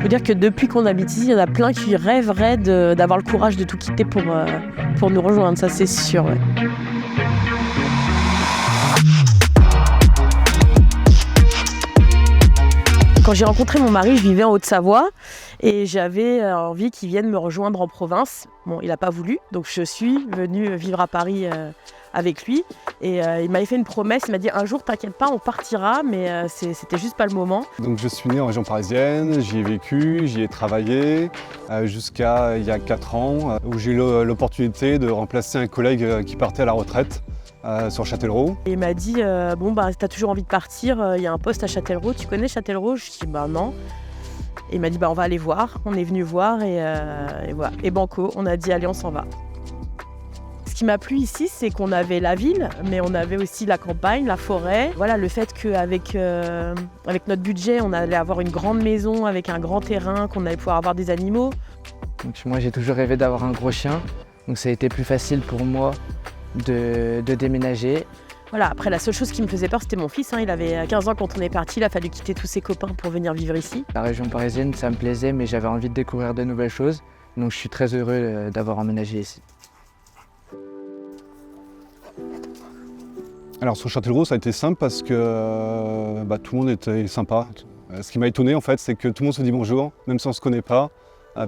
faut dire que depuis qu'on habite ici, il y en a plein qui rêveraient d'avoir le courage de tout quitter pour nous rejoindre, ça c'est sûr. Ouais. Quand j'ai rencontré mon mari, je vivais en Haute-Savoie et j'avais envie qu'il vienne me rejoindre en province. Bon, il n'a pas voulu, donc je suis venue vivre à Paris avec lui. Et il m'avait fait une promesse, il m'a dit un jour, t'inquiète pas, on partira, mais c'était juste pas le moment. Donc je suis né en région parisienne, j'y ai vécu, j'y ai travaillé jusqu'à il y a 4 ans où j'ai eu l'opportunité de remplacer un collègue qui partait à la retraite sur Châtellerault. Et il m'a dit bon bah t'as toujours envie de partir, il y a un poste à Châtellerault, tu connais Châtellerault? Je dis bah non. Et il m'a dit bah on va aller voir, on est venu voir et voilà. Et banco, on a dit allez on s'en va. Ce qui m'a plu ici, c'est qu'on avait la ville, mais on avait aussi la campagne, la forêt. Voilà, le fait qu'avec avec notre budget, on allait avoir une grande maison avec un grand terrain, qu'on allait pouvoir avoir des animaux. Donc, moi j'ai toujours rêvé d'avoir un gros chien, donc ça a été plus facile pour moi de déménager. Voilà, après la seule chose qui me faisait peur, c'était mon fils. Il avait 15 ans quand on est parti, il a fallu quitter tous ses copains pour venir vivre ici. La région parisienne, ça me plaisait, mais j'avais envie de découvrir de nouvelles choses. Donc je suis très heureux d'avoir emménagé ici. Alors sur Châtellerault, ça a été simple parce que tout le monde était sympa. Ce qui m'a étonné en fait, c'est que tout le monde se dit bonjour, même si on ne se connaît pas.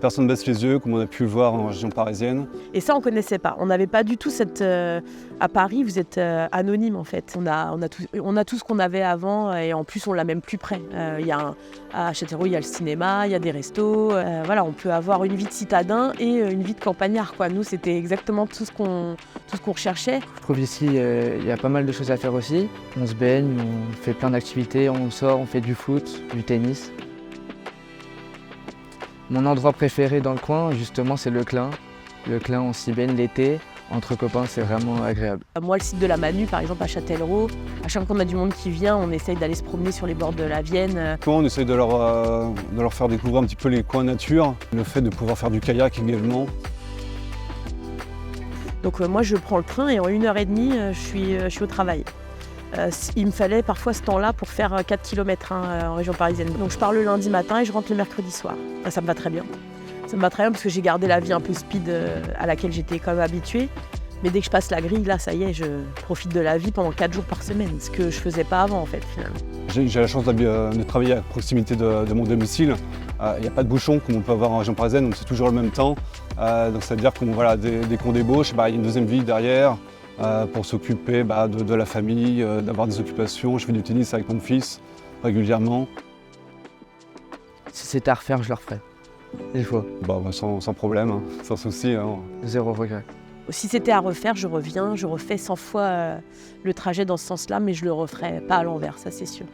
Personne ne baisse les yeux, comme on a pu le voir en région parisienne. Et ça, on ne connaissait pas. On n'avait pas du tout cette... à Paris, vous êtes anonyme en fait. On a tout ce qu'on avait avant et en plus, on l'a même plus près. À Châtellerault, il y a le cinéma, il y a des restos. Voilà, on peut avoir une vie de citadin et une vie de campagnard, quoi. Nous, c'était exactement tout ce qu'on recherchait. Je trouve ici, il y a pas mal de choses à faire aussi. On se baigne, on fait plein d'activités, on sort, on fait du foot, du tennis. Mon endroit préféré dans le coin, justement, c'est le Clin. Le Clin, on s'y baigne l'été. Entre copains, c'est vraiment agréable. Moi, le site de la Manu, par exemple, à Châtellerault, à chaque fois qu'on a du monde qui vient, on essaye d'aller se promener sur les bords de la Vienne. On essaye de leur faire découvrir un petit peu les coins nature, le fait de pouvoir faire du kayak également. Donc moi, je prends le train et en 1h30, je suis au travail. Il me fallait parfois ce temps-là pour faire 4 km en région parisienne. Donc je pars le lundi matin et je rentre le mercredi soir. Ça me va très bien. Ça me va très bien parce que j'ai gardé la vie un peu speed à laquelle j'étais quand même habituée. Mais dès que je passe la grille, là, ça y est, je profite de la vie pendant 4 jours par semaine, ce que je faisais pas avant en fait finalement. J'ai la chance de travailler à proximité de mon domicile. Il n'y a pas de bouchon comme on peut avoir en région parisienne, donc c'est toujours le même temps. Donc ça veut dire qu'on dès qu'on débauche, il y a une deuxième vie derrière. Pour s'occuper de la famille, d'avoir des occupations. Je fais du tennis avec mon fils régulièrement. Si c'était à refaire, je le referais. Une fois. Sans problème, hein, sans souci. Hein. Zéro regret. Si c'était à refaire, je reviens, je refais 100 fois le trajet dans ce sens-là, mais je le referais pas à l'envers, ça c'est sûr.